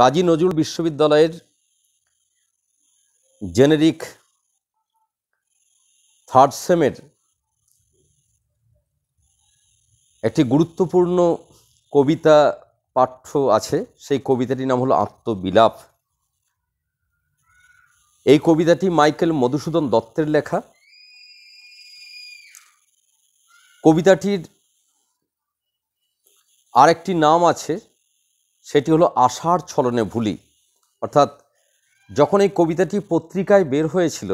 কাজী নজরুল বিশ্ববিদ্যালয়ের generic third সেমের একটি গুরুত্বপূর্ণ কবিতা পাঠ্য আছে। সেই কবিতাটির নাম হলো আত্মবিলাপ। এই কবিতাটি মাইকেল মধুসূদন দত্তের লেখা। কবিতাটির আরেকটি নাম আছে, সেটি হলো আষাঢ় ছলনে ভুলি। অর্থাৎ যখন এই কবিতাটি পত্রিকায় বের হয়েছিল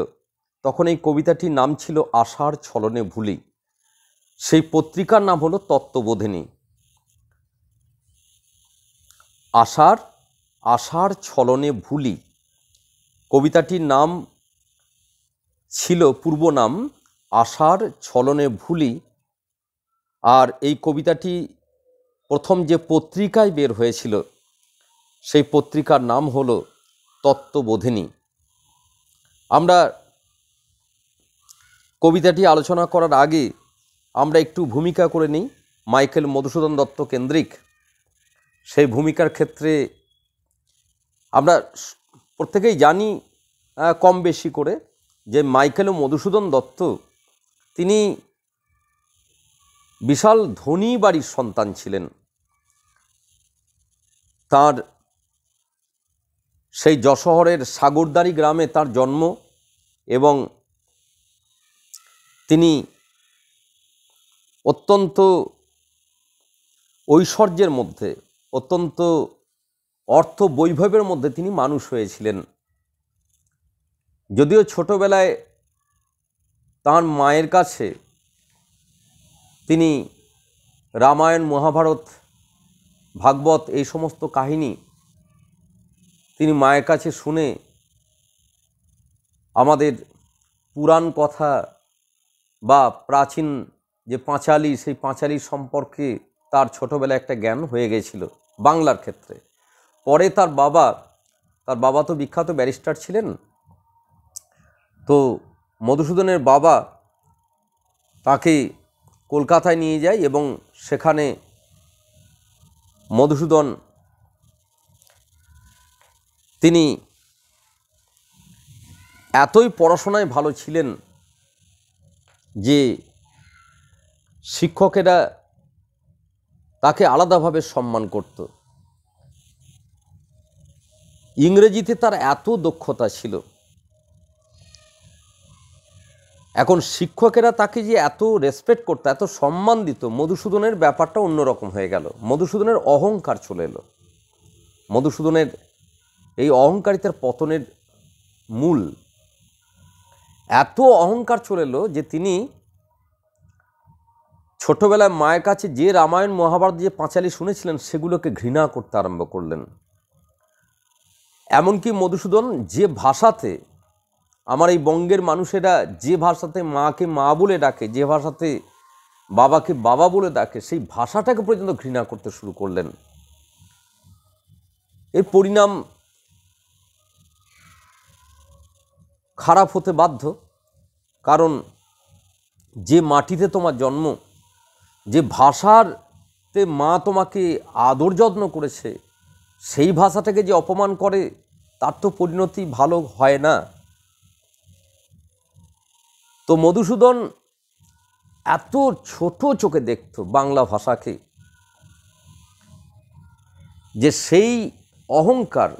তখন এই কবিতাটির নাম ছিল আষাঢ় ছলনে ভুলি। সেই পত্রিকার নাম হলো তত্ত্ববোধিনী। আষাঢ় ছলনে ভুলি কবিতাটির নাম ছিল, পূর্ব নাম আষাঢ় ছলনে ভুলি। আর এই কবিতাটি প্রথম যে পত্রিকায় বের হয়েছিল সেই পত্রিকার নাম হলো তত্ত্ববোধিনী। আমরা কবিতাটি আলোচনা করার আগে আমরা একটু ভূমিকা করে নিই মাইকেল মধুসূদন দত্ত কেন্দ্রিক। সেই ভূমিকার ক্ষেত্রে আমরা প্রত্যেকেই জানি কম বেশি করে যে মাইকেল মধুসূদন দত্ত তিনি বিশাল ধনী বাড়ির সন্তান ছিলেন। তার সেই যশোহরের সাগরদাড়ি গ্রামে তার জন্ম এবং তিনি অত্যন্ত ঐশ্বর্যের মধ্যে, অত্যন্ত অর্থ বৈভবের মধ্যে তিনি মানুষ হয়েছিলেন। যদিও ছোটবেলায় তার মায়ের কাছে তিনি রামায়ণ, মহাভারত, ভাগবত এই সমস্ত কাহিনী তিনি মায়ের কাছে শুনে আমাদের পুরাণ কথা বা প্রাচীন যে পাঁচালী, সেই পাঁচালী সম্পর্কে তার ছোটবেলায় একটা জ্ঞান হয়ে গেছিল বাংলার ক্ষেত্রে। পরে তার বাবা তো বিখ্যাত ব্যারিস্টার ছিলেন। তো মধুসূদনের বাবা তাকে কলকাতায় নিয়ে যায় এবং সেখানে মধুসূদন তিনি এতই পড়াশোনায় ভালো ছিলেন যে শিক্ষকেরা তাকে আলাদাভাবে সম্মান করত। ইংরেজিতে তার এত দক্ষতা ছিল। এখন শিক্ষকেরা তাকে যে এত রেসপেক্ট করত, এত সম্মান দিত, মধুসূদনের ব্যাপারটা অন্যরকম হয়ে গেল। মধুসূদনের অহংকার চলে এলো। মধুসূদনের এই অহংকারিতার পতনের মূল এত অহংকার চলে এলো যে তিনি ছোটবেলায় মায়ের কাছে যে রামায়ণ, মহাভারত, যে পাঁচালী শুনেছিলেন সেগুলোকে ঘৃণা করতে আরম্ভ করলেন। এমনকি মধুসূদন যে ভাষাতে, আমার এই বঙ্গের মানুষেরা যে ভাষাতে মাকে মা বলে ডাকে, যে ভাষাতে বাবাকে বাবা বলে ডাকে, সেই ভাষাটাকে পর্যন্ত ঘৃণা করতে শুরু করলেন। এর পরিণাম খারাপ হতে বাধ্য। কারণ যে মাটিতে তোমার জন্ম, যে ভাষাতে মা তোমাকে আদর যত্ন করেছে, সেই ভাষাটাকে যে অপমান করে তার তো পরিণতি ভালো হয় না। তো মধুসূদন এত ছোট চোখে দেখত বাংলা ভাষাকে যে সেই অহংকার,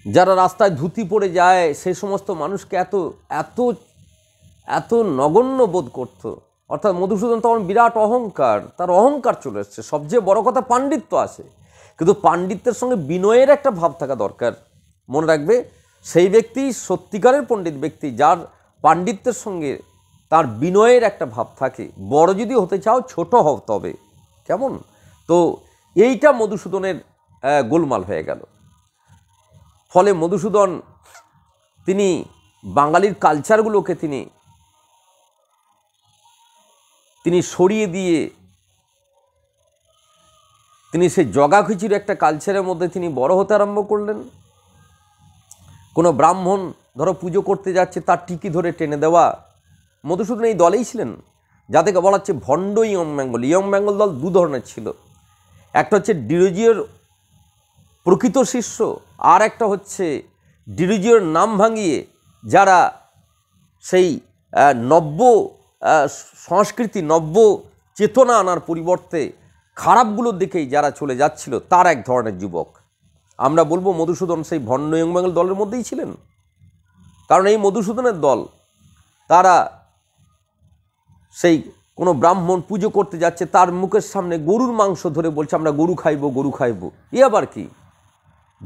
যারা রাস্তায় ধুতি পরে যায় সেই সমস্ত মানুষকে এত এত এত নগণ্য বোধ করত। অর্থাৎ মধুসূদন তখন বিরাট অহংকার, তার অহংকার চলে এসছে। সবচেয়ে বড় কথা পাণ্ডিত্য আছে, কিন্তু পাণ্ডিত্যের সঙ্গে বিনয়ের একটা ভাব থাকা দরকার। মনে রাখবে, সেই ব্যক্তি সত্যিকারের পণ্ডিত ব্যক্তি যার পাণ্ডিত্যের সঙ্গে তার বিনয়ের একটা ভাব থাকে। বড় যদি হতে চাও ছোট হও তবে, কেমন? তো এইটা মধুসূদনের গোলমাল হয়ে গেল। ফলে মধুসূদন তিনি বাঙালির কালচারগুলোকে তিনি সরিয়ে দিয়ে তিনি সেই জগাখিচুড়ি একটা কালচারের মধ্যে তিনি বড় হতে আরম্ভ করলেন। কোনো ব্রাহ্মণ ধরো পুজো করতে যাচ্ছে, তার টিকি ধরে টেনে দেওয়া। মধুসূদন এই দলেই ছিলেন যাদেরকে বলা হচ্ছে ভণ্ড ইয়ং বেঙ্গল। ইয়ং বেঙ্গল দল দু ধরনের ছিল। একটা হচ্ছে ডিরোজিওর প্রকৃত শিষ্য, আর একটা হচ্ছে ডিরোজিওর নাম ভাঙিয়ে যারা সেই নব্য সংস্কৃতি, নব্য চেতনা আনার পরিবর্তে খারাপগুলোর দিকেই যারা চলে যাচ্ছিল, তার এক ধরনের যুবক। আমরা বলবো মধুসূদন সেই ভণ্ড ইয়ং বেঙ্গল দলের মধ্যেই ছিলেন। কারণ এই মধুসূদনের দল, তারা সেই কোনো ব্রাহ্মণ পুজো করতে যাচ্ছে, তার মুখের সামনে গরুর মাংস ধরে বলছে আমরা গরু খাইব, গরু খাইব। এ আবার কি?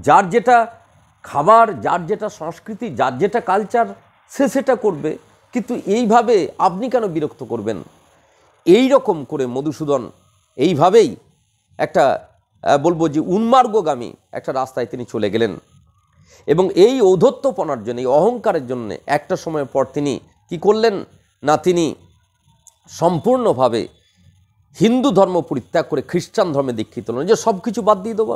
যার যেটা খাবার, যার যেটা সংস্কৃতি, যার যেটা কালচার, সে সেটা করবে, কিন্তু এইভাবে আপনি কেন বিরক্ত করবেন? এই রকম করে মধুসূদন এইভাবেই একটা বলবো যে উন্মার্গগামী একটা রাস্তায় তিনি চলে গেলেন। এবং এই ঔদ্ধত্যপনার জন্য, এই অহংকারের জন্য একটা সময়ের পর তিনি কি করলেন না, তিনি সম্পূর্ণভাবে হিন্দু ধর্ম পরিত্যাগ করে খ্রিস্টান ধর্মে দীক্ষিত হলেন। যে সব কিছু বাদ দিয়ে দেবো,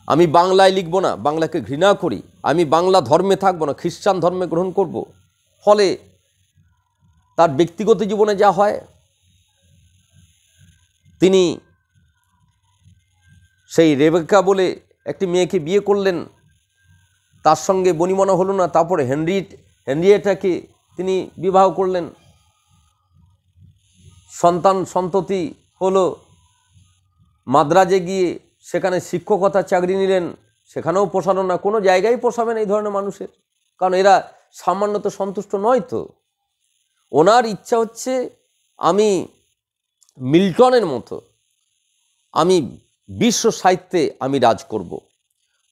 আমি বাংলায় লিখব না, বাংলাকে ঘৃণা করি, আমি বাংলা ধর্মে থাকবো না, খ্রিস্টান ধর্মে গ্রহণ করব। ফলে তার ব্যক্তিগত জীবনে যা হয়, তিনি সেই রেবেকা বলে একটি মেয়েকে বিয়ে করলেন, তার সঙ্গে বনিমনা হলো না, তারপরে হেনরিয়েটাকে তিনি বিবাহ করলেন, সন্ততি হলো, মাদ্রাজে গিয়ে সেখানে শিক্ষকতার চাকরি নিলেন, সেখানেও পোষানো না, কোনো জায়গায় পোষাবেন এই ধরনের মানুষের, কারণ এরা সামান্য তো সন্তুষ্ট নয়। তো ওনার ইচ্ছা হচ্ছে আমি মিল্টনের মতো, আমি বিশ্ব সাহিত্যে আমি রাজ করব।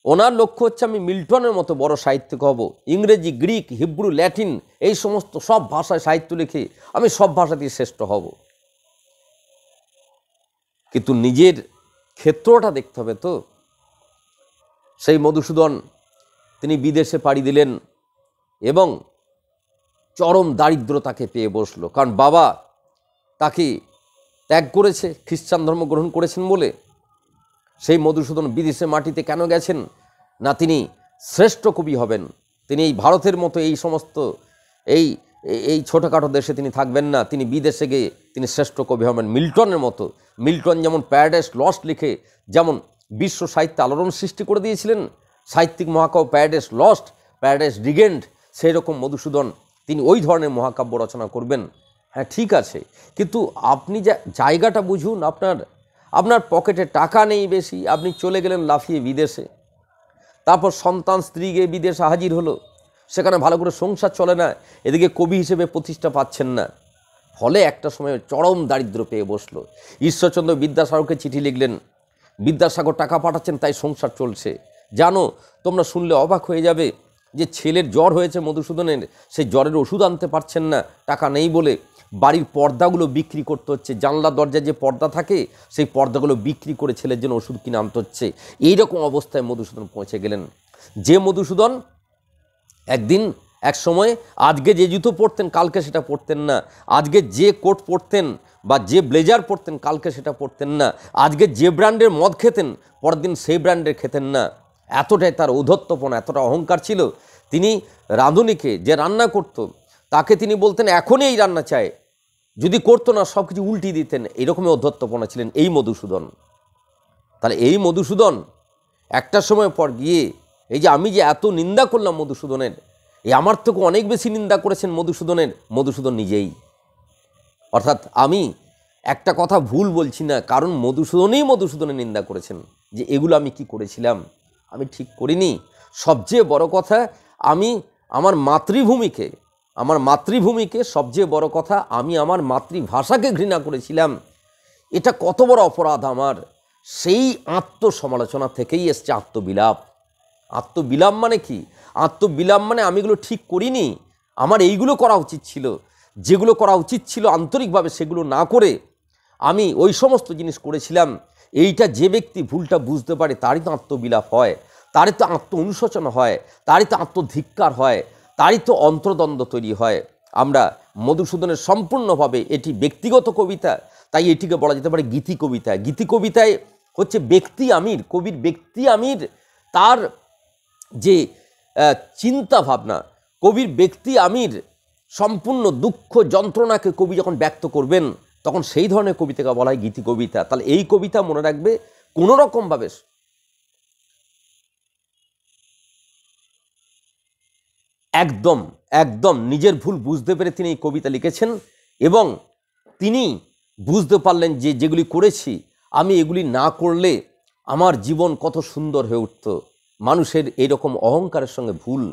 ওনার লক্ষ্য হচ্ছে আমি মিল্টনের মতো বড় সাহিত্যিক হব, ইংরেজি, গ্রিক, হিব্রু, ল্যাটিন এই সমস্ত সব ভাষায় সাহিত্য লিখে আমি সব ভাষাতেই শ্রেষ্ঠ হব। কিন্তু নিজের ক্ষেত্রটা দেখতে হবে তো। সেই মধুসূদন তিনি বিদেশে পাড়ি দিলেন এবং চরম দারিদ্রতাকে পেয়ে বসলো, কারণ বাবা তাকে ত্যাগ করেছে, খ্রিস্টান ধর্ম গ্রহণ করেছেন বলে। সেই মধুসূদন বিদেশে মাটিতে কেন গেছেন না, তিনি শ্রেষ্ঠ কবি হবেন, তিনি এই ভারতের মতো এই সমস্ত এই এই ছোটোখাটো দেশে তিনি থাকবেন না, তিনি বিদেশে গিয়ে তিনি শ্রেষ্ঠ কবি হবেন মিল্টনের মতো। মিল্টন যেমন প্যারাডাইস লস্ট লিখে যেমন বিশ্ব সাহিত্যে আলোড়ন সৃষ্টি করে দিয়েছিলেন, সাহিত্যিক মহাকাব্য প্যারাডাইস লস্ট, প্যারাডাইস রিগেন্ড, সেই রকম মধুসূদন তিনি ওই ধরনের মহাকাব্য রচনা করবেন। হ্যাঁ ঠিক আছে, কিন্তু আপনি জায়গাটা বুঝুন। আপনার পকেটে টাকা নেই বেশি, আপনি চলে গেলেন লাফিয়ে বিদেশে, তারপর সন্তান স্ত্রী গিয়ে বিদেশে হাজির হলো, সেখানে ভালো করে সংসার চলে না, এদিকে কবি হিসেবে প্রতিষ্ঠা পাচ্ছেন না, ফলে একটা সময় চরম দারিদ্র পেয়ে বসলো। ঈশ্বরচন্দ্র বিদ্যাসাগরকে চিঠি লিখলেন, বিদ্যাসাগর টাকা পাঠাচ্ছেন তাই সংসার চলছে। জানো, তোমরা শুনলে অবাক হয়ে যাবে যে ছেলের জ্বর হয়েছে মধুসূদনের, সেই জ্বরের ওষুধ আনতে পারছেন না, টাকা নেই বলে বাড়ির পর্দাগুলো বিক্রি করতে হচ্ছে, জানলা দরজায় যে পর্দা থাকে সেই পর্দাগুলো বিক্রি করে ছেলের জন্য ওষুধ কিনে আনতে হচ্ছে। এইরকম অবস্থায় মধুসূদন পৌঁছে গেলেন। যে মধুসূদন একদিন এক সময় আজকে যে জুতো পরতেন কালকে সেটা পরতেন না, আজকে যে কোট পরতেন বা যে ব্লেজার পরতেন কালকে সেটা পরতেন না, আজকে যে ব্র্যান্ডের মদ খেতেন পরের দিন সেই ব্র্যান্ডের খেতেন না, এতটাই তার ঔদ্ধত্যপনা, এতটা অহংকার ছিল। তিনি রাঁধুনিকে যে রান্না করত তাকে তিনি বলতেন এখনই এই রান্না চাই, যদি করতো না সব কিছু উল্টিয়ে দিতেন। এইরকমই ঔদ্ধত্যপনা ছিলেন এই মধুসূদন। তাহলে এই মধুসূদন একটা সময় পর গিয়ে এই যে আমি যে এত নিন্দা করলাম মধুসূদনের, এই আমার থেকে অনেক বেশি নিন্দা করেছেন মধুসূদন নিজেই। অর্থাৎ আমি একটা কথা ভুল বলছি না, কারণ মধুসূদনের নিন্দা করেছেন যে এগুলো আমি কি করেছিলাম, আমি ঠিক করিনি। সবচেয়ে বড় কথা, আমি আমার মাতৃভূমিকে সবচেয়ে বড় কথা, আমি আমার মাতৃভাষাকে ঘৃণা করেছিলাম। এটা কত বড় অপরাধ আমার। সেই আত্মসমালোচনা থেকেই এসছে আত্মবিলাপ। আত্মবিলাপ মানে কি? আত্মবিলাপ মানে আমি এগুলো ঠিক করিনি, আমার এইগুলো করা উচিত ছিল, যেগুলো করা উচিত ছিল আন্তরিকভাবে সেগুলো না করে আমি ওই সমস্ত জিনিস করেছিলাম। এইটা যে ব্যক্তি ভুলটা বুঝতে পারে তারই তো আত্মবিলাপ হয়, তারই তো আত্ম অনুশোচনা হয়, তারই তো আত্মধিক্কার হয়, তারই তো অন্তর্দ্বন্দ্ব তৈরি হয়। আমরা মধুসূদনের সম্পূর্ণভাবে এটি ব্যক্তিগত কবিতা, তাই এটিকে বলা যেতে পারে গীতি কবিতা। গীতি কবিতায় হচ্ছে ব্যক্তি আমির, কবির ব্যক্তি আমির, তার যে চিন্তা ভাবনা, কবির ব্যক্তি আমির সম্পূর্ণ দুঃখ যন্ত্রণাকে কবি যখন ব্যক্ত করবেন তখন সেই ধরনের কবিতাকে বলা হয় গীতি কবিতা। তাহলে এই কবিতা মনে রাখবে, কোনো রকমভাবে একদম একদম নিজের ভুল বুঝতে পেরে তিনি এই কবিতা লিখেছেন, এবং তিনি বুঝতে পারলেন যে যেগুলি করেছি আমি এগুলি না করলে আমার জীবন কত সুন্দর হয়ে উঠত। মানুষের এইরকম অহংকারের সঙ্গে ভুল,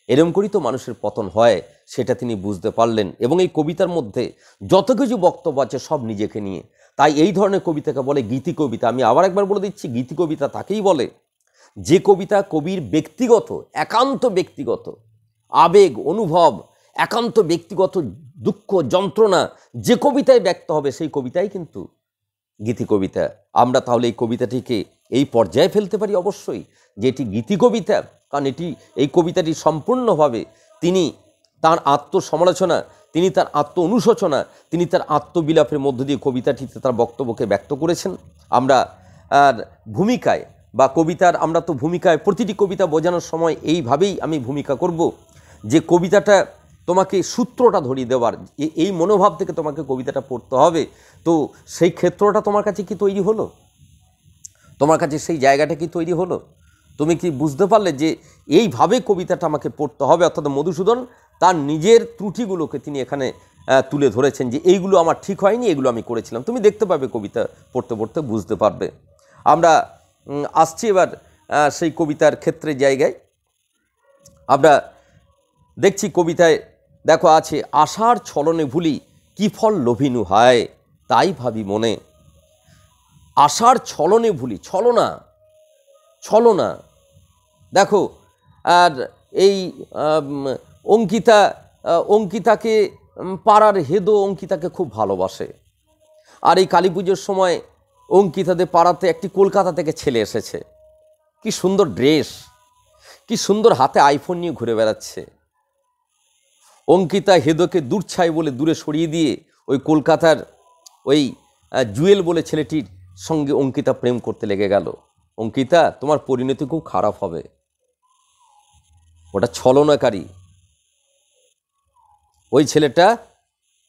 এরকম করেই তো মানুষের পতন হয়, সেটা তিনি বুঝতে পারলেন। এবং এই কবিতার মধ্যে যত কিছু বক্তব্য আছে সব নিজেকে নিয়ে। তাই এই ধরনের কবিতাকে বলে গীতি কবিতা। আমি আবার একবার বলে দিচ্ছি, গীতি কবিতা তাকেই বলে যে কবিতা কবির ব্যক্তিগত, একান্ত ব্যক্তিগত আবেগ, অনুভব, একান্ত ব্যক্তিগত দুঃখ, যন্ত্রণা যে কবিতায় ব্যক্ত হবে সেই কবিতাই কিন্তু গীতি কবিতা। আমরা তাহলে এই কবিতাটিকে এই পর্যায়ে ফেলতে পারি অবশ্যই যে এটি গীতি কবিতা, কারণ এই কবিতাটি সম্পূর্ণভাবে তিনি তার আত্মসমালোচনা, তিনি তার আত্ম অনুশোচনা, তিনি তার আত্মবিলাপের মধ্য দিয়ে কবিতাটিতে তার বক্তব্যকে ব্যক্ত করেছেন। আমরা ভূমিকায় বা কবিতার, আমরা তো ভূমিকায় প্রতিটি কবিতা বোঝানোর সময় এইভাবেই আমি ভূমিকা করব যে কবিতাটা তোমাকে সূত্রটা ধরিয়ে দেওয়ার, এই মনোভাব থেকে তোমাকে কবিতাটা পড়তে হবে। তো সেই ক্ষেত্রটা তোমার কাছে কি তৈরি হলো? তোমার কাছে সেই জায়গাটা কি তৈরি হলো? তুমি কি বুঝতে পারলে যে এইভাবে কবিতাটা আমাকে পড়তে হবে? অর্থাৎ মধুসূদন তার নিজের ত্রুটিগুলোকে তিনি এখানে তুলে ধরেছেন যে এইগুলো আমার ঠিক হয়নি, এগুলো আমি করেছিলাম। তুমি দেখতে পাবে কবিতা পড়তে পড়তে বুঝতে পারবে। আমরা আসছি এবার সেই কবিতার ক্ষেত্রে জায়গায়। আমরা দেখছি কবিতায় দেখো আছে, আশার ছলনে ভুলি কি ফল লোভিনু হায়, তাই ভাবি মনে। আশার ছলনে ভুলি, ছলনা দেখো। আর এই অঙ্কিতাকে পাড়ার হেদো অঙ্কিতাকে খুব ভালোবাসে। আর এই কালী পুজোর সময় অঙ্কিতাদের পাড়াতে একটি কলকাতা থেকে ছেলে এসেছে, কি সুন্দর ড্রেস, কি সুন্দর হাতে আইফোন নিয়ে ঘুরে বেড়াচ্ছে। অঙ্কিতা হেদোকে দূরছাই বলে দূরে সরিয়ে দিয়ে ওই কলকাতার ওই জুয়েল বলে ছেলেটির সঙ্গে অঙ্কিতা প্রেম করতে লেগে গেল। অঙ্কিতা, তোমার পরিণতি খুব খারাপ হবে। ওটা ছলনাকারী। ওই ছেলেটা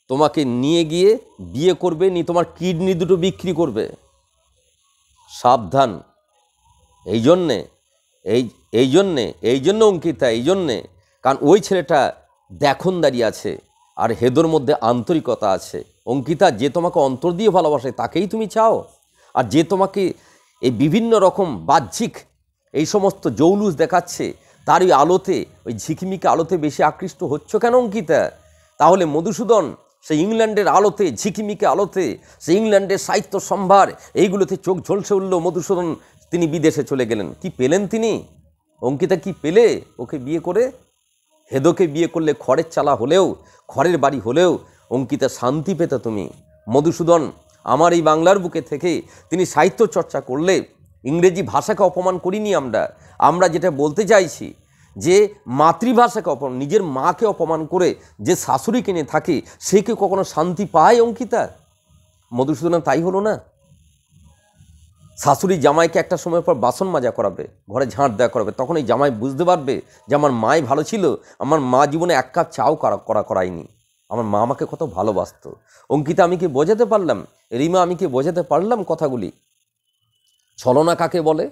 তোমাকে নিয়ে গিয়ে বিয়ে করবে, নিয়ে তোমার কিডনি দুটো বিক্রি করবে। সাবধান। এই জন্যে অঙ্কিতা, এই জন্যে, কারণ ওই ছেলেটা দেখনদারি আছে আর হেদোর মধ্যে আন্তরিকতা আছে। অঙ্কিতা, যে তোমাকে অন্তর দিয়ে ভালোবাসে তাকেই তুমি চাও, আর যে তোমাকে এই বিভিন্ন রকম বাহ্যিক এই সমস্ত জৌলুস দেখাচ্ছে তার ওই আলোতে, ওই ঝিকিমিকি আলোতে বেশি আকৃষ্ট হচ্ছ কেন অঙ্কিতা? তাহলে মধুসূদন সেই ইংল্যান্ডের আলোতে, ঝিকিমিকি আলোতে, সেই ইংল্যান্ডের সাহিত্য সম্ভার, এইগুলোতে চোখ ঝলসে উঠল মধুসূদন। তিনি বিদেশে চলে গেলেন। কি পেলেন তিনি? অঙ্কিতা কি পেলে ওকে বিয়ে করে? হেদোকে বিয়ে করলে খড়ের চালা হলেও, খড়ের বাড়ি হলেও অঙ্কিতা শান্তি পেত তুমি। মধুসূদন আমার এই বাংলার বুকে থেকে তিনি সাহিত্য চর্চা করলে, ইংরেজি ভাষাকে অপমান করিনি আমরা যেটা বলতে চাইছি যে মাতৃভাষাকে অপমান, নিজের মাকে অপমান করে যে শাশুড়ি কিনে থাকে সে কি কখনো শান্তি পায় অঙ্কিতা? মধুসূদন তাই হলো না। শাশুড়ি জামাইকে একটা সময় পর বাসন মাজা করাবে, ঘরে ঝাঁট দেওয়া করাবে, তখন এই জামাই বুঝতে পারবে যে আমার মাই ভালো ছিল, আমার মা জীবনে এক কাপ চাও করায়নি, আমার মা আমাকে কত ভালোবাসতো। অঙ্কিতা, আমি কি বোঝাতে পারলাম? রিমা, আমি কি বোঝাতে পারলাম কথাগুলি? ছলনা কাকে বলে?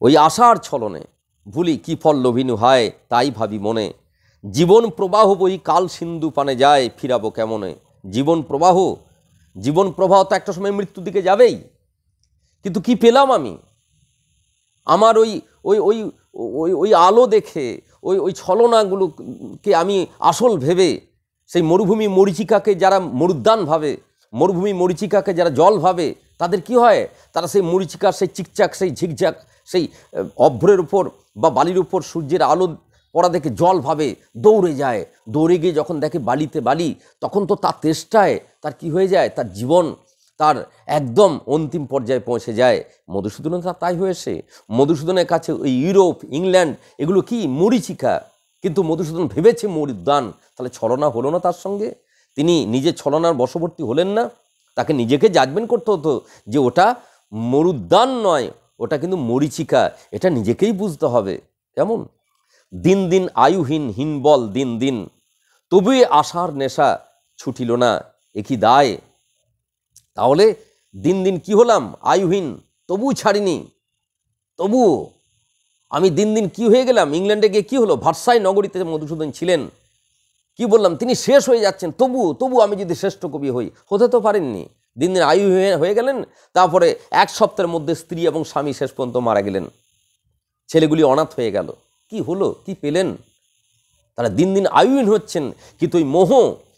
ওই আশার ছলনে ভুলি কি ফল লোভিনু হায়, তাই ভাবি মনে। জীবন প্রবাহ বই কাল সিন্ধু পানে যায়, ফিরাবো কেমনে। জীবন প্রবাহ তো একটা সময় মৃত্যুর দিকে যাবেই, কিন্তু কি পেলাম আমি? আমার ওই ওই ওই ওই আলো দেখে, ওই ছলনাগুলোকে আমি আসল ভেবে, সেই মরুভূমি মরীচিকাকে যারা মরুদ্যান ভাবে, মরুভূমি মরীচিকাকে যারা জল ভাবে, তাদের কি হয়? তারা সেই মরীচিকার সেই চিকচাক, সেই ঝিকঝাক, সেই অভ্রের উপর বা বালির উপর সূর্যের আলো পড়া দেখে জল ভাবে, দৌড়ে যায়। দৌড়ে গিয়ে যখন দেখে বালিতে বালি, তখন তো তার তেষ্টায় তার কি হয়ে যায়, তার জীবন তার একদম অন্তিম পর্যায়ে পৌঁছে যায়। মধুসূদনের তাই হয়েছে। মধুসূদনের কাছে ওই ইউরোপ, ইংল্যান্ড এগুলো কি মরীচিকা, কিন্তু মধুসূদন ভেবেছে মরুদ্যান। তাহলে ছলনা হলো না তার সঙ্গে? তিনি নিজে ছলনার বশবর্তী হলেন না? তাকে নিজেকে জাজমেন্ট করতে হতো যে ওটা মরুদ্যান নয়, ওটা কিন্তু মরীচিকা। এটা নিজেকেই বুঝতে হবে। কেমন? দিন দিন আয়ুহীন হীন বল দিন দিন, তবুই আশার নেশা ছুটিল না। একই দায়। তাহলে দিন দিন কি হলাম? আয়ুহীন, তবু ছাড়িনি, তবুও আমি দিন দিন কি হয়ে গেলাম? ইংল্যান্ডে গিয়ে কি হলো? ভার্সাই নগরীতে মধুসূদন ছিলেন, কি বললাম, তিনি শেষ হয়ে যাচ্ছেন, তবু আমি যদি শ্রেষ্ঠ কবি হই, হতে তো পারেননি। দিন দিন আয়ু হয়ে গেলেন, তারপরে এক সপ্তাহের মধ্যে স্ত্রী এবং স্বামী শেষ পর্যন্ত মারা গেলেন, ছেলেগুলি অনাথ হয়ে গেল। কি হলো? কি পেলেন? তারা দিন দিন আয়ুহীন হচ্ছেন, কিন্তু ওই মোহ,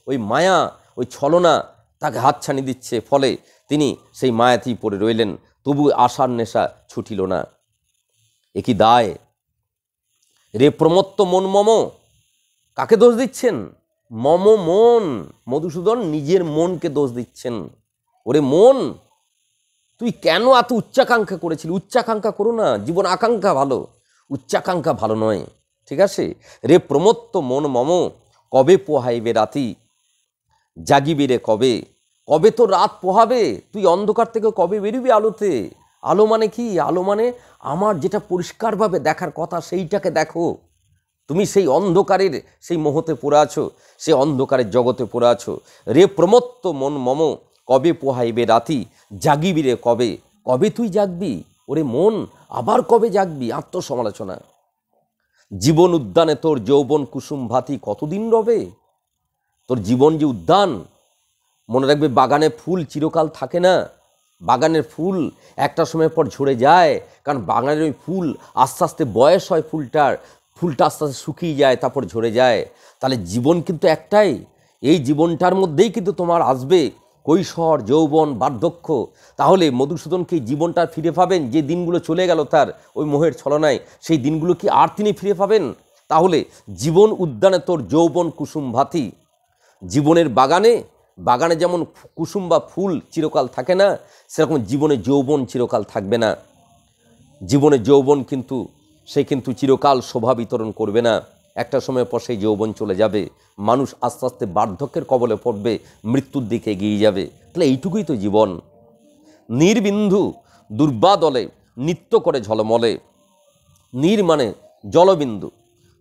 ওই মায়া, ওই ছলনা তাকে হাতছানি দিচ্ছে, ফলে তিনি সেই মায়াতেই পড়ে রইলেন, তবু আশার নেশা ছুটিল না। একই দায়। রে প্রমত্ত মন মম, কাকে দোষ দিচ্ছেন? মম মন, মধুসূদন নিজের মনকে দোষ দিচ্ছেন। ওরে মন, তুই কেন এত উচ্চাকাঙ্ক্ষা করেছিলি? উচ্চাকাঙ্ক্ষা করো না, জীবন আকাঙ্ক্ষা ভালো, উচ্চাকাঙ্ক্ষা ভালো নয়, ঠিক আছে? রে প্রমত্ত মন মম, কবে পোহাইবে রাতি, জাগিবি রে কবে? কবে তো রাত পোহাবে? তুই অন্ধকার থেকে কবে বেরোবি আলোতে? আলো মানে কি? আলো মানে আমার যেটা পরিষ্কারভাবে দেখার কথা, সেইটাকে দেখো। তুমি সেই অন্ধকারের সেই মোহতে পড়ে আছো, সেই অন্ধকারের জগতে পড়ে আছো। রে প্রমত্ত মন মম, কবে পোহাইবে রাতি, জাগিবি রে কবে? কবে তুই জাগবি? ওরে মন, আবার কবে জাগবি? আত্মসমালোচনা। জীবন উদ্যানে তোর যৌবন কুসুম ভাতি, কতদিন রবে? তোর জীবন যে উদ্যান, মনে রাখবে বাগানে ফুল চিরকাল থাকে না। বাগানের ফুল একটা সময় পর ঝরে যায়, কারণ বাগানের ওই ফুল আস্তে আস্তে বয়স হয়, ফুলটা আস্তে আস্তে শুকিয়ে যায়, তারপর ঝরে যায়। তাহলে জীবন কিন্তু একটাই, এই জীবনটার মধ্যেই কিন্তু তোমার আসবে কৈশোর, যৌবন, বার্ধক্য। তাহলে মধুসূদনকে এই জীবনটা ফিরে পাবেন? যে দিনগুলো চলে গেল তার ওই মোহের ছলনায়, সেই দিনগুলো কি আর তিনি ফিরে পাবেন? তাহলে জীবন উদ্যানে তোর যৌবন কুসুম ভাতি, জীবনের বাগানে যেমন কুসুম বা ফুল চিরকাল থাকে না, সেরকম জীবনে যৌবন চিরকাল থাকবে না। জীবনে যৌবন কিন্তু চিরকাল শোভা বিতরণ করবে না। একটা সময় পর সেই যৌবন চলে যাবে, মানুষ আস্তে আস্তে বার্ধক্যের কবলে পড়বে, মৃত্যুর দিকে এগিয়ে যাবে। তাহলে এইটুকুই তো জীবন। নির্বিন্দু দুর্বাদলে নৃত্য করে ঝলমলে, নীর মানে জলবিন্দু,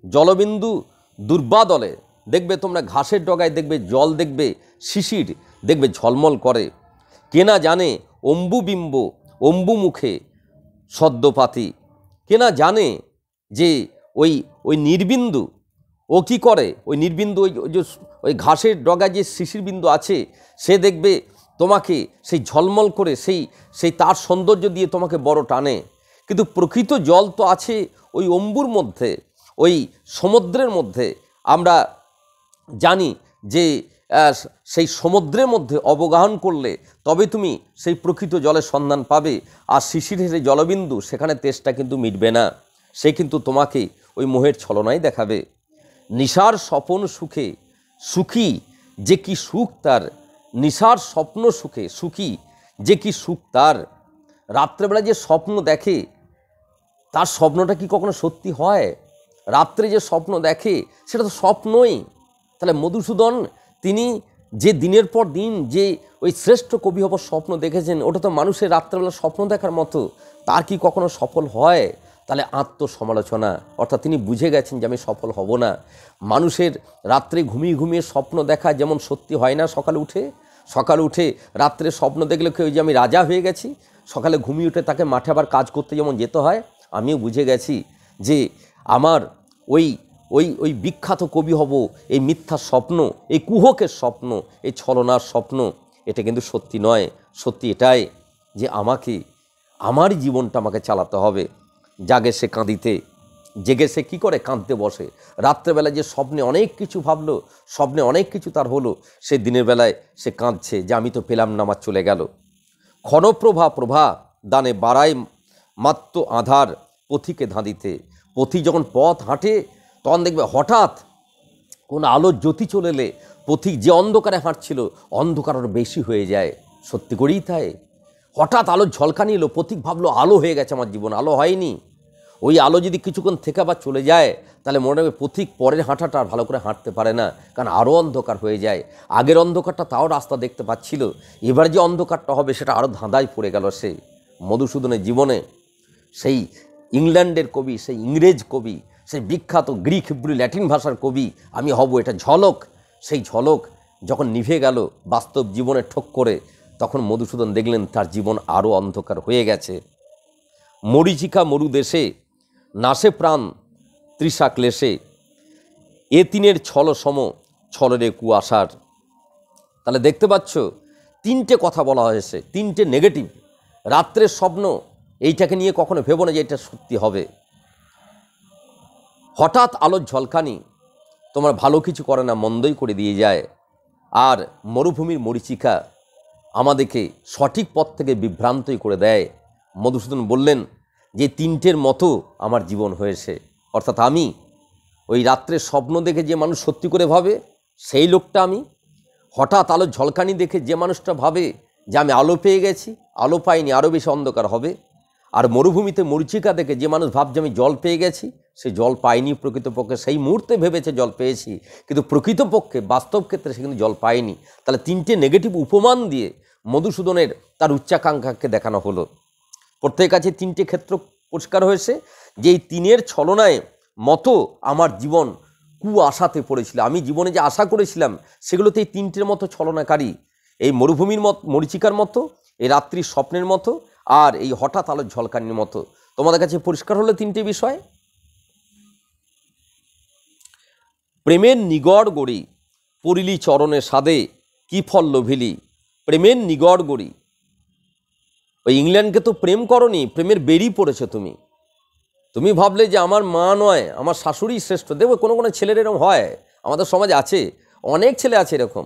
জলবিন্দু দুর্বাদলে, দেখবে তোমরা ঘাসের ডগায় দেখবে জল, দেখবে শিশির, দেখবে ঝলমল করে। কেনা জানে অম্বুবিম্ব অম্বু মুখে সদ্যপাতি, কেনা জানে যে ওই নির্বিন্দু ও কি করে? ওই নির্বিন্দু, ওই ঘাসের ডগায় যে শিশির বিন্দু আছে, সে দেখবে তোমাকে সেই ঝলমল করে সেই তার সৌন্দর্য দিয়ে তোমাকে বড় টানে। কিন্তু প্রকৃত জল তো আছে ওই অম্বুর মধ্যে, ওই সমুদ্রের মধ্যে। আমরা জানি যে সেই সমুদ্রের মধ্যে অবগাহন করলে তবে তুমি সেই প্রকৃত জলের সন্ধান পাবে। আর শিশিরের সেই জলবিন্দু, সেখানে তেষ্টা কিন্তু মিটবে না, সে কিন্তু তোমাকে ওই মোহের ছলনাই দেখাবে। নিশার স্বপন সুখে সুখী যে কি সুখ তার, নিশার স্বপ্ন সুখে সুখী যে কি সুখ তার। রাত্রেবেলা যে স্বপ্ন দেখে, তার স্বপ্নটা কি কখনো সত্যি হয়? রাত্রে যে স্বপ্ন দেখে, সেটা তো স্বপ্নই। তাহলে মধুসূদন তিনি যে দিনের পর দিন যে ওই শ্রেষ্ঠ কবি হবার স্বপ্ন দেখেছেন, ওটা তো মানুষের রাত্রেবেলা স্বপ্ন দেখার মতো, তার কি কখনো সফল হয়? তাহলে আত্মসমালোচনা, অর্থাৎ তিনি বুঝে গেছেন যে আমি সফল হব না। মানুষের রাত্রে ঘুমিয়ে ঘুমিয়ে স্বপ্ন দেখা যেমন সত্যি হয় না, সকালে উঠে রাত্রে স্বপ্ন দেখলে কেউ যে আমি রাজা হয়ে গেছি, সকালে ঘুমিয়ে উঠে তাকে মাঠে আবার কাজ করতে যেমন যেতে হয়, আমিও বুঝে গেছি যে আমার ওই বিখ্যাত কবি হব, এই মিথ্যা স্বপ্ন, এই কুহকের স্বপ্ন, এই ছলনার স্বপ্ন, এটা কিন্তু সত্যি নয়। সত্যি এটাই যে আমারই জীবনটা আমাকে চালাতে হবে। জাগে সে কাঁদিতে, জেগে সে কী করে? কাঁদতে বসে। রাত্রেবেলায় যে স্বপ্নে অনেক কিছু ভাবলো, স্বপ্নে অনেক কিছু তার হলো, সে দিনের বেলায় সে কাঁদছে যে আমি তো পেলাম না, আমার চলে গেল। ক্ষণপ্রভা দানে বাড়ায় মাত্র আধার, পথিকে ধাঁধিতে। পথিক যখন পথ হাঁটে, তখন দেখবে হঠাৎ কোন আলোর জ্যোতি চলে এলে পথিক যে অন্ধকারে হাঁটছিল, অন্ধকার আরও বেশি হয়ে যায়। সত্যি করেই তাই। হঠাৎ আলোর ঝলকানি এলো, পথিক ভাবলো আলো হয়ে গেছে আমার জীবন, আলো হয়নি। ওই আলো যদি কিছুক্ষণ থেকে আবার চলে যায়, তাহলে মনে হবে পথিক পরের হাঁটাটা আর ভালো করে হাঁটতে পারে না, কারণ আরও অন্ধকার হয়ে যায়। আগের অন্ধকারটা তাও রাস্তা দেখতে পাচ্ছিল, এবার যে অন্ধকারটা হবে সেটা আরও ধাঁধায় পড়ে গেল। সে মধুসূদনের জীবনে সেই ইংল্যান্ডের কবি, সেই ইংরেজ কবি, সেই বিখ্যাত গ্রিক, হিব্রু, ল্যাটিন ভাষার কবি আমি হব, এটা ঝলক। সেই ঝলক যখন নিভে গেল বাস্তব জীবনে ঠোক করে, তখন মধুসূদন দেখলেন তার জীবন আরও অন্ধকার হয়ে গেছে। মরীচিকা মরু দেশে নাশে প্রাণ তৃষা ক্লেশে, এ তিনের ছল সম ছলরে কুয়াশার। তাহলে দেখতে পাচ্ছ তিনটে কথা বলা হয়েছে, তিনটে নেগেটিভ। রাত্রের স্বপ্ন, এইটাকে নিয়ে কখনো ভেবো না যে এটা সত্যি হবে। হঠাৎ আলোর ঝলকানি তোমার ভালো কিছু করে না, মন্দই করে দিয়ে যায়। আর মরুভূমির মরীচিকা আমাদেরকে সঠিক পথ থেকে বিভ্রান্তই করে দেয়। মধুসূদন বললেন যে তিনটের মতো আমার জীবন হয়েছে, অর্থাৎ আমি ওই রাত্রের স্বপ্ন দেখে যে মানুষ সত্যি করে ভাবে সেই লোকটা আমি, হঠাৎ আলোর ঝলকানি দেখে যে মানুষটা ভাবে যে আমি আলো পেয়ে গেছি, আলো পাইনি, আরও বেশি অন্ধকার হবে। আর মরুভূমিতে মরীচিকা দেখে যে মানুষ ভাবছে আমি জল পেয়ে গেছি, সে জল পায়নি প্রকৃতপক্ষে, সেই মুহূর্তে ভেবেছে জল পেয়েছি, কিন্তু প্রকৃতপক্ষে বাস্তব ক্ষেত্রে সে কিন্তু জল পায়নি। তাহলে তিনটে নেগেটিভ উপমান দিয়ে মধুসূদনের তার উচ্চাকাঙ্ক্ষাকে দেখানো হলো। প্রত্যেকের কাছে তিনটে ক্ষেত্র পরিষ্কার হয়েছে যে এই তিনের ছলনায় মতো আমার জীবন কুয়াশাতে পড়েছিল। আমি জীবনে যে আশা করেছিলাম সেগুলোতে এই তিনটের মতো ছলনাকারী, এই মরুভূমির মরীচিকার মতো, এই রাত্রির স্বপ্নের মতো, আর এই হঠাৎ আলোর ঝলকানির মতো। তোমাদের কাছে পরিষ্কার হলো তিনটে বিষয়। প্রেমের নিগড় গড়ি পড়িলি চরণে সাদে, কি ফল লোভিলি। প্রেমের নিগড় গড়ি, ওই ইংল্যান্ডকে তো প্রেম করনি, প্রেমের বেরি পড়েছে তুমি। তুমি ভাবলে যে আমার মা নয়, আমার শাশুড়ি শ্রেষ্ঠ। দেখবে কোনো কোনো ছেলের এরকম হয়, আমাদের সমাজে আছে, অনেক ছেলে আছে এরকম,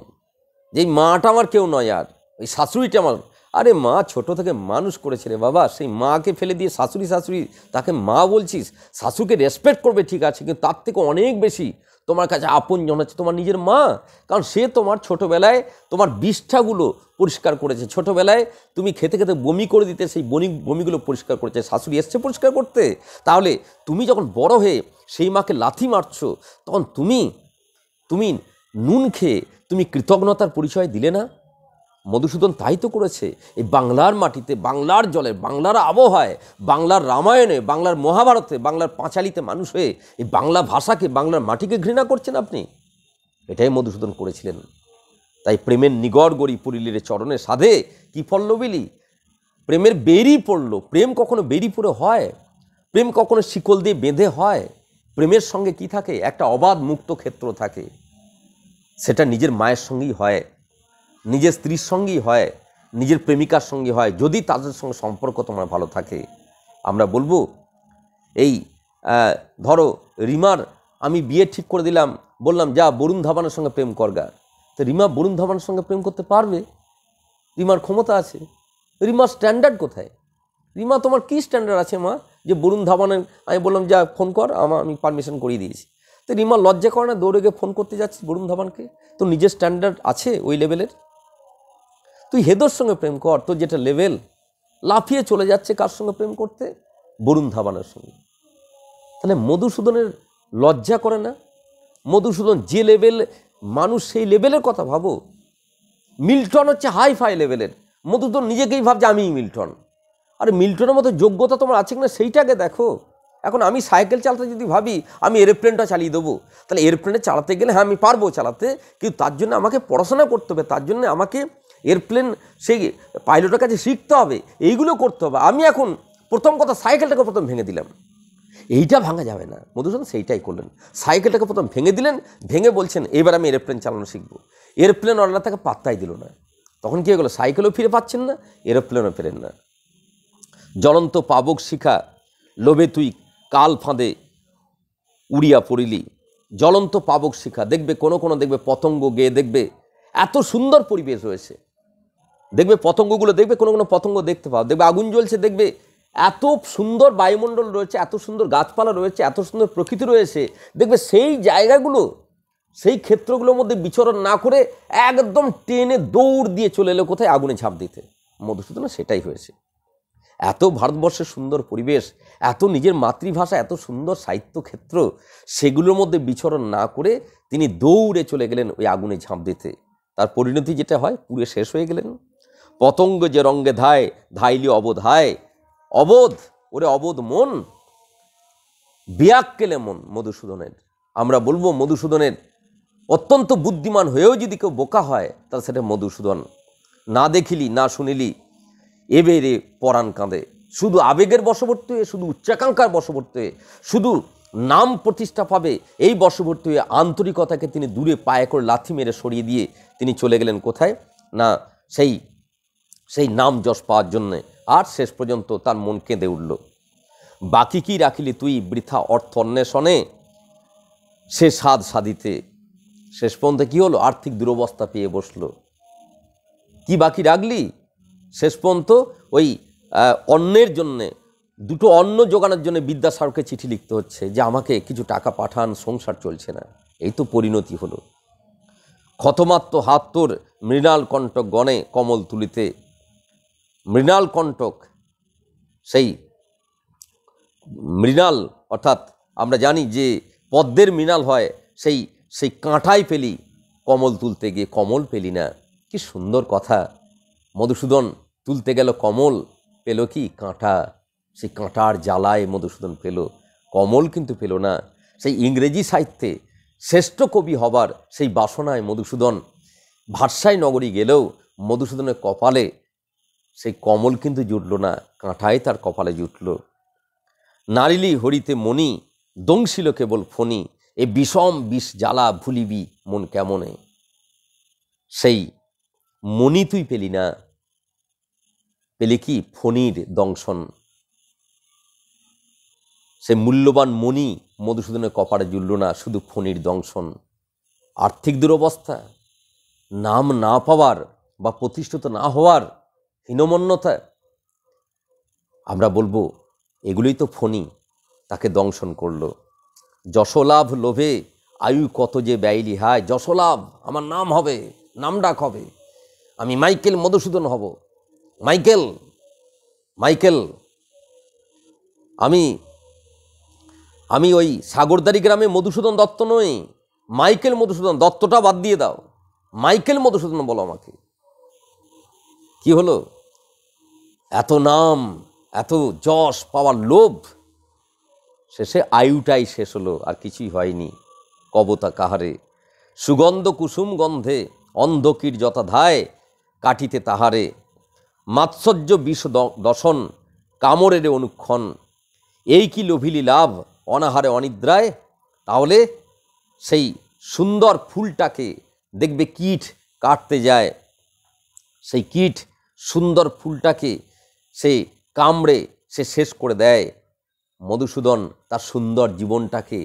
যে এই মাটা আমার কেউ নয়, আর ওই শাশুড়িটা আমার। আরে মা ছোট থেকে মানুষ করেছে রে বাবা, সেই মাকে ফেলে দিয়ে শাশুড়ি শাশুড়ি তাকে মা বলছিস। শাশুড়িকে রেসপেক্ট করবে ঠিক আছে, কিন্তু তার থেকে অনেক বেশি তোমার কাছে আপনজন হচ্ছে তোমার নিজের মা। কারণ সে তোমার ছোটোবেলায় তোমার বিষ্ঠাগুলো পরিষ্কার করেছে, ছোটোবেলায় তুমি খেতে খেতে বমি করে দিতে, সেই বমিগুলো পরিষ্কার করেছে শাশুড়ি, এসছে পরিষ্কার করতে। তাহলে তুমি যখন বড় হয়ে সেই মাকে লাথি মারছো, তখন তুমি নুন খেয়ে তুমি কৃতজ্ঞতার পরিচয় দিলে না? মধুসূদন তাই তো করেছে। এই বাংলার মাটিতে, বাংলার জলে, বাংলার আবহাওয়ায়, বাংলার রামায়ণে, বাংলার মহাভারতে, বাংলার পাঁচালিতে মানুষ হয়ে এই বাংলা ভাষাকে, বাংলার মাটিকে ঘৃণা করছেন আপনি। এটাই মধুসূদন করেছিলেন। তাই প্রেমের নিগড় গড়ি পড়িলিরে চরণে সাধে, কি ফল লোভিলি। প্রেমের বেরি পড়লো। প্রেম কখনো বেরি পড়ে হয়? প্রেম কখনো শিকল দিয়ে বেঁধে হয়? প্রেমের সঙ্গে কি থাকে? একটা অবাধ মুক্ত ক্ষেত্র থাকে। সেটা নিজের মায়ের সঙ্গেই হয়, নিজের স্ত্রীর সঙ্গেই হয়, নিজের প্রেমিকার সঙ্গে হয়, যদি তাদের সঙ্গে সম্পর্ক তোমার ভালো থাকে। আমরা বলবো এই ধরো রিমার আমি বিয়ে ঠিক করে দিলাম, বললাম যা বরুণ ধাবানের সঙ্গে প্রেম করগা, তো রিমা বরুণ ধাবানের সঙ্গে প্রেম করতে পারবে? রিমার ক্ষমতা আছে? রিমার স্ট্যান্ডার্ড কোথায়? রিমা তোমার কি স্ট্যান্ডার্ড আছে মা, যে বরুণ ধাবানের আমি বললাম যা ফোন কর, আমি পারমিশন করিয়ে দিয়েছি। তো রিমা লজ্জা করে না দৌড়ে গিয়ে ফোন করতে যাচ্ছি বরুণ ধাবানকে? তো নিজের স্ট্যান্ডার্ড আছে ওই লেভেলের। তুই হেদর সঙ্গে প্রেম কর, তোর যেটা লেভেল, লাফিয়ে চলে যাচ্ছে কার সঙ্গে প্রেম করতে? বরুণ ধাবানের সঙ্গে। তাহলে মধুসূদনের লজ্জা করে না? মধুসূদন যে লেভেল মানুষ, সেই লেভেলের কথা ভাবো। মিল্টন হচ্ছে হাই ফাই লেভেলের, মধুসূদন নিজেকেই ভাবছে আমিই মিল্টন। আরে মিল্টনের মতো যোগ্যতা তোমার আছে কিনা সেইটাকে দেখো। এখন আমি সাইকেল চালাতে যদি ভাবি আমি এরোপ্লেনটা চালিয়ে দেবো, তাহলে এরোপ্লেনে চালাতে গেলে হ্যাঁ আমি পারবো চালাতে, কিন্তু তার জন্য আমাকে পড়াশোনা করতে হবে, তার জন্য আমাকে এরোপ্লেন সেই পাইলটের কাছে শিখতে হবে, এইগুলো করতে হবে। আমি এখন প্রথম কথা সাইকেলটাকে প্রথম ভেঙে দিলাম, এইটা ভাঙা যাবে না। মধুসূদন সেইটাই করলেন, সাইকেলটাকে প্রথম ভেঙে দিলেন, ভেঙে বলছেন এবার আমি এরোপ্লেন চালানো শিখবো। এরোপ্লেন ওয়ালা তাকে পাত্তাই দিল না। তখন কী হয়ে গেলো? সাইকেলও ফিরে পাচ্ছেন না, এরোপ্লেনও ফেরেন না। জ্বলন্ত পাবক শিখা লোভে তুই কাল ফাঁদে উড়িয়া পড়িলি। জ্বলন্ত পাবক শিখা, দেখবে কোনো দেখবে পতঙ্গ গেয়ে দেখবে এত সুন্দর পরিবেশ রয়েছে, দেখবে পতঙ্গগুলো, দেখবে কোনো পতঙ্গ দেখতে পাও, দেখবে আগুন জ্বলছে, দেখবে এত সুন্দর বায়ুমণ্ডল রয়েছে, এত সুন্দর গাছপালা রয়েছে, এত সুন্দর প্রকৃতি রয়েছে, দেখবে সেই জায়গাগুলো, সেই ক্ষেত্রগুলোর মধ্যে বিচরণ না করে একদম টেনে দৌড় দিয়ে চলে এলো কোথায়? আগুনে ঝাঁপ দিতে। মধুসূদন সেটাই হয়েছে। এত ভারতবর্ষের সুন্দর পরিবেশ, এত নিজের মাতৃভাষা, এত সুন্দর সাহিত্য ক্ষেত্র, সেগুলোর মধ্যে বিচরণ না করে তিনি দৌড়ে চলে গেলেন ওই আগুনে ঝাঁপ দিতে। তার পরিণতি যেটা হয়, পুড়ে শেষ হয়ে গেলেন। পতঙ্গ যে রঙ্গে ধায় ধাইলি অবোধায়, অবোধ, ওরে অবোধ মন, বিয়াক্কেলে মন মধুসূদনের। আমরা বলবো মধুসূদনের অত্যন্ত বুদ্ধিমান হয়েও যদি কেউ বোকা হয় তাহলে সেটা মধুসূদন। না দেখিলি না শুনিলি এবেরে পরাণ কাঁদে। শুধু আবেগের বশবর্তী হয়ে, শুধু উচ্চাকাঙ্ক্ষার বশবর্তী হয়ে, শুধু নাম প্রতিষ্ঠা পাবে এই বশবর্তী হয়ে আন্তরিকতাকে তিনি দূরে পায়ে করে লাথি মেরে সরিয়ে দিয়ে তিনি চলে গেলেন কোথায় না সেই নাম যশ পাওয়ার জন্যে। আর শেষ পর্যন্ত তার মন কেঁদে উঠল। বাকি কি রাখিলি তুই বৃথা অর্থ অন্বেষণে, সে সাধ সাধিতে। শেষ পর্যন্ত কী হলো? আর্থিক দুরবস্থা পেয়ে বসলো। কি বাকি রাখলি? শেষ পর্যন্ত ওই অন্যের জন্যে, দুটো অন্ন জোগানোর জন্য বিদ্যাসাগরকে চিঠি লিখতে হচ্ছে যে আমাকে কিছু টাকা পাঠান, সংসার চলছে না। এই তো পরিণতি হলো। ক্ষতমাত্র হাত তোর মৃণাল কণ্টক গণে কমল তুলিতে। মৃণাল কণ্টক, সেই মৃণাল অর্থাৎ আমরা জানি যে পদ্মের মৃণাল হয়, সেই কাঁটাই পেলি কমল তুলতে গিয়ে, কমল পেলি না। কি সুন্দর কথা। মধুসূদন তুলতে গেল কমল, পেল কি? কাঁটা। সেই কাঁটার জ্বালায় মধুসূদন পেল, কমল কিন্তু পেল না। সেই ইংরেজি সাহিত্যে শ্রেষ্ঠ কবি হবার সেই বাসনায় মধুসূদন ভাষায় নগরী গেলেও মধুসূদনের কপালে সেই কমল কিন্তু জুটল না, কাঁটাই তার কপালে জুটল। নারিলি হরিতে মণি দংশিল কেবল ফণি, এ বিষম বিষ জ্বালা ভুলিবি মন কেমনে। সেই মণি তুই পেলি না, পেলি কি? ফণির দংশন। সে মূল্যবান মণি মধুসূদনের কপালে জুটল না, শুধু ফণির দংশন। আর্থিক দুরবস্থা, নাম না পাওয়ার বা প্রতিষ্ঠিত না হওয়ার হীনমন্যতা, আমরা বলবো এগুলোই তো ফণি তাকে দংশন করলো। যশলাভ লোভে আয়ু কত যে ব্যয়লি হায়। যশলাভ, আমার নাম হবে, নামডাক হবে, আমি মাইকেল মধুসূদন হব। মাইকেল মাইকেল আমি ওই সাগরদারি গ্রামে মধুসূদন দত্ত নই, মাইকেল মধুসূদন। দত্তটা বাদ দিয়ে দাও, মাইকেল মধুসূদন বলো আমাকে। কি হলো? এত নাম, এত যশ পাওয়ার লোভ, শেষে আয়ুটাই শেষ হলো, আর কিছুই হয়নি। কবতা কাহারে সুগন্ধ কুসুম গন্ধে অন্ধকীর যথাধায় কাটিতে তাহারে। মাৎসর্য বিষ দশন কামড়ের অনুক্ষণ, এই কি লোভিলি লাভ অনাহারে অনিদ্রায়। তাহলে সেই সুন্দর ফুলটাকে দেখবে কীট কাটতে যায়, সেই কীট সুন্দর ফুলটাকে সে কামড়ে সে শেষ করে দেয়। মধুসূদন তার সুন্দর জীবনটাকে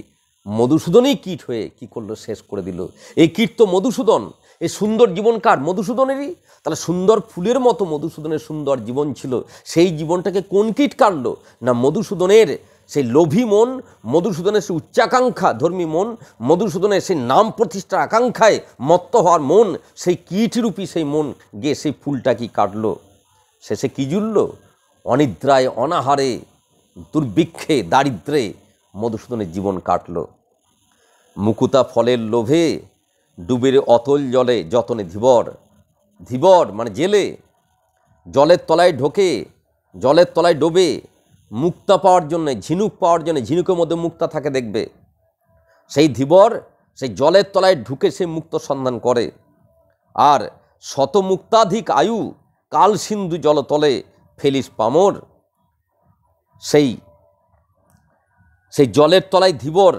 মধুসূদনই কীট হয়ে কি করলো? শেষ করে দিল। এই কীট তো মধুসূদন, এই সুন্দর জীবন কার? মধুসূদনেরই। তাহলে সুন্দর ফুলের মতো মধুসূদনের সুন্দর জীবন ছিল, সেই জীবনটাকে কোন কীট কাটলো? না মধুসূদনের সেই লোভী মন, মধুসূদনের সেই উচ্চাকাঙ্ক্ষা ধর্মী মন, মধুসূদনের সেই নাম প্রতিষ্ঠার আকাঙ্ক্ষায় মত্ত হওয়ার মন, সেই কীটরূপী সেই মন গিয়ে সেই ফুলটা কি কাটলো? শেষে কি জুড়ল? অনিদ্রায় অনাহারে দুর্ভিক্ষে দারিদ্রে মধুসূদনের জীবন কাটল। মুকুতা ফলের লোভে ডুবের অতল জলে যতনে ধীবর। ধীবর মানে জেলে, জলের তলায় ঢোকে, জলের তলায় ডোবে মুক্তা পাওয়ার জন্যে, ঝিনুক পাওয়ার জন্যে। ঝিনুকের মধ্যে মুক্তা থাকে দেখবে, সেই ধীবর সেই জলের তলায় ঢুকে সে মুক্ত সন্ধান করে। আর শত মুক্তাধিক আয়ু কাল সিন্ধু জলতলে ফেলিস পামর। সেই জলের তলায় ধীবর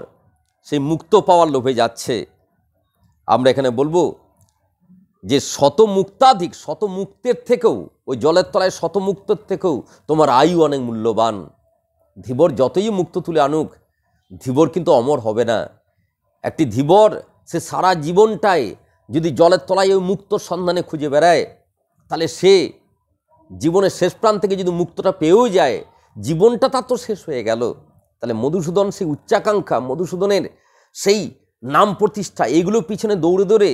সেই মুক্ত পাওয়ার লোভে যাচ্ছে। আমরা এখানে বলবো যে শত মুক্তাধিক, শত মুক্তের থেকেও, ওই জলের তলায় শত মুক্তের থেকেও তোমার আয়ু অনেক মূল্যবান। ধীবর যতই মুক্ত তুলে আনুক, ধীবর কিন্তু অমর হবে না। একটি ধীবর সে সারা জীবনটায় যদি জলের তলায় ওই মুক্ত সন্ধানে খুঁজে বেড়ায়, তাহলে সে জীবনের শেষ প্রান্ত থেকে যদি মুক্তটা পেয়েও যায়, জীবনটা তার তো শেষ হয়ে গেল। তাহলে মধুসূদন সেই উচ্চাকাঙ্ক্ষা, মধুসূদনের সেই নাম প্রতিষ্ঠা, এইগুলোর পিছনে দৌড়ে দৌড়ে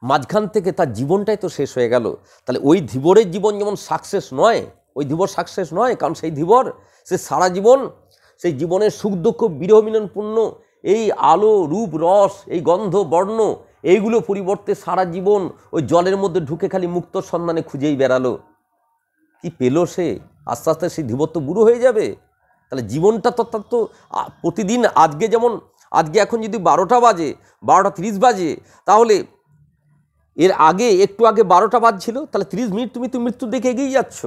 মাঝখান থেকে তার জীবনটাই তো শেষ হয়ে গেল। তাহলে ওই ধীবরের জীবন যেমন সাকসেস নয়, ওই ধীবর সাকসেস নয়, কারণ সেই ধীবর সে সারা জীবন সেই জীবনের সুখ দুঃখ বিরহ মিলনপূর্ণ এই আলো রূপ রস, এই গন্ধ বর্ণ, এইগুলো পরিবর্তে সারা জীবন ওই জলের মধ্যে ঢুকে খালি মুক্ত সন্ধানে খুঁজেই বেড়ালো। কি পেল সে? আস্তে আস্তে সেই ধীবর তো বুড়ো হয়ে যাবে। তাহলে জীবনটা তো তার তো প্রতিদিন, আজকে যেমন আজকে এখন যদি 12টা বাজে, 12টা 30 বাজে, তাহলে এর আগে একটু আগে 12টা বাজছিল, তাহলে 30 মিনিট তুমি তো মৃত্যুর দিকে এগিয়ে যাচ্ছ।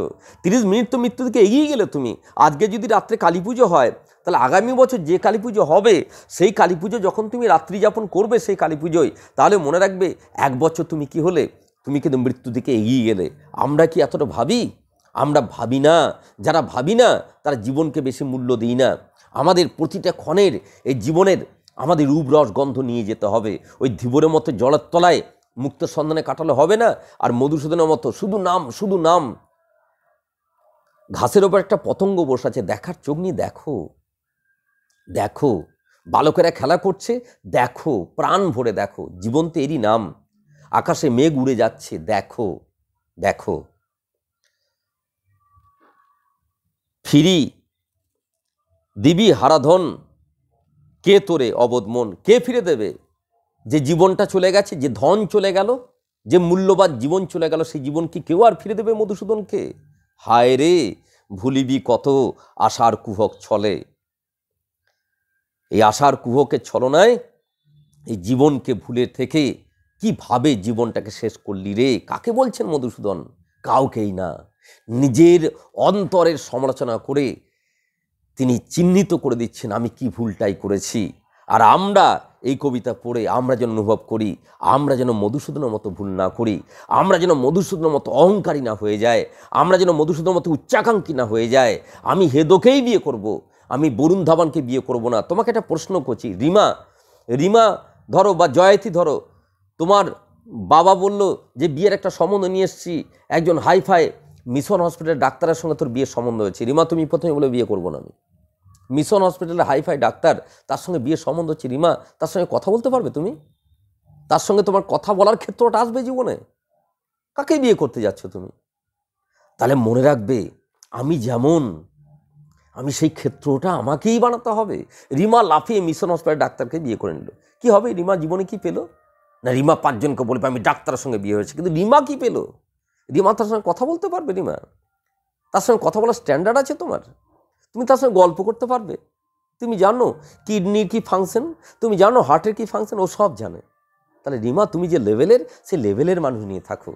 30 মিনিট তো মৃত্যুর দিকে এগিয়ে গেলে তুমি। আজকে যদি রাত্রে কালী পুজো হয়, তাহলে আগামী বছর যে কালী পুজো হবে, সেই কালী পুজো যখন তুমি রাত্রি যাপন করবে সেই কালী পুজোয়, তাহলে মনে রাখবে 1 বছর তুমি কি হলে, তুমি কিন্তু মৃত্যুর দিকে এগিয়ে গেলে। আমরা কি এতটা ভাবি? আমরা ভাবি না। যারা ভাবি না তারা জীবনকে বেশি মূল্য দিই না। আমাদের প্রতিটা ক্ষণের এই জীবনের আমাদের রূপ রস গন্ধ নিয়ে যেতে হবে। ওই ধীবরের মতো জলের তলায় মুক্ত সন্ধানে কাটালে হবে না। আর মধুসূদনের মতো শুধু নাম, শুধু নাম। ঘাসের ওপর একটা পতঙ্গ বসে আছে, দেখার চোখ নিয়ে দেখো, দেখো। বালকেরা খেলা করছে, দেখো, প্রাণ ভরে দেখো। জীবন তো এরই নাম। আকাশে মেঘ উড়ে যাচ্ছে, দেখো, দেখো। ফিরি দিবি হারাধন, কে তোরে অবোধ মন, কে ফিরে দেবে? যে জীবনটা চলে গেছে, যে ধন চলে গেল, যে মূল্যবান জীবন চলে গেল, সেই জীবন কি কেউ আর ফিরে দেবে মধুসূদনকে? হায় রে, ভুলিবি কত আশার কুহক ছলে। এই আশার কুহকের ছলনায় এই জীবনকে ভুলে থেকে কিভাবে জীবনটাকে শেষ করলি রে? কাকে বলছেন মধুসূদন? কাউকেই না। নিজের অন্তরের সমালোচনা করে তিনি চিহ্নিত করে দিচ্ছেন আমি কি ভুলটাই করেছি। আর আমরা এই কবিতা পড়ে আমরা যেন অনুভব করি, আমরা যেন মধুসূদনের মতো ভুল না করি, আমরা যেন মধুসূদনের মতো অহংকারী না হয়ে যায়, আমরা যেন মধুসূদনের মতো উচ্চাকাঙ্ক্ষী না হয়ে যায়। আমি হেদকেই বিয়ে করব, আমি বরুণ ধাবানকে বিয়ে করব না। তোমাকে একটা প্রশ্ন করছি, রিমা ধরো বা জয়াতি ধরো, তোমার বাবা বলল যে বিয়ের একটা সম্বন্ধ নিয়ে এসেছি, একজন হাইফাই মিশন হসপিটালের ডাক্তারের সঙ্গে তোর বিয়ের সম্বন্ধ হয়েছে। রিমা তুমি প্রথমে বলে বিয়ে করবো না আমি। মিশন হসপিটালের হাইফাই ডাক্তার, তার সঙ্গে বিয়ের সম্বন্ধ হচ্ছে। রিমা তার সঙ্গে কথা বলতে পারবে তুমি? তার সঙ্গে তোমার কথা বলার ক্ষেত্রটা আসবে জীবনে? কাকে বিয়ে করতে যাচ্ছ তুমি? তাহলে মনে রাখবে, আমি যেমন, আমি সেই ক্ষেত্রটা আমাকেই বানাতে হবে। রিমা লাফিয়ে মিশন হসপিটাল ডাক্তারকে বিয়ে করে নিল, কি হবে? রিমা জীবনে কি পেল? না, রিমা 5 জনকে বলবে আমি ডাক্তারের সঙ্গে বিয়ে হয়েছে, কিন্তু রিমা কি পেল? রিমা তার সঙ্গে কথা বলতে পারবে? রিমা তার সঙ্গে কথা বলার স্ট্যান্ডার্ড আছে তোমার? তুমি তার সঙ্গে গল্প করতে পারবে? তুমি জানো কিডনির কি ফাংশন, তুমি জানো হার্টের কি ফাংশন, ও সব জানে। তাহলে রিমা তুমি যে লেভেলের, সেই লেভেলের মানুষ নিয়ে থাকো,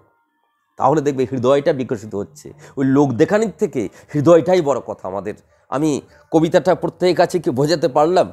তাহলে দেখবে হৃদয়টা বিকশিত হচ্ছে। ওই লোক দেখানির থেকে হৃদয়টাই বড় কথা আমাদের। আমি কবিতাটা প্রত্যেকের কাছে কি বোঝাতে পারলাম?